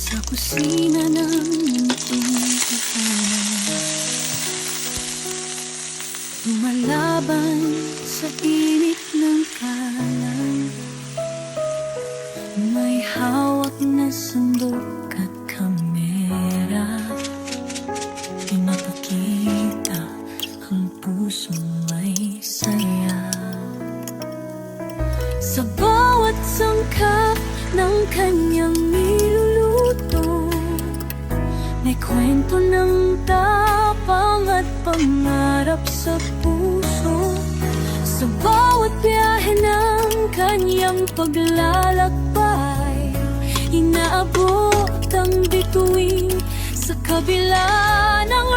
Sa kusina ng munting tahanan, lumalaban sa init ng kalan. May hawak na sandok at kamera, pinapakita ang pusong may saya. Sa bawat sangkap ng kanyang niluluto, may kwento ng tapang at pangarap sa puso. Sa bawat biyahe ng kanyang paglalakbay, inaabot ang bituin sa kabila ng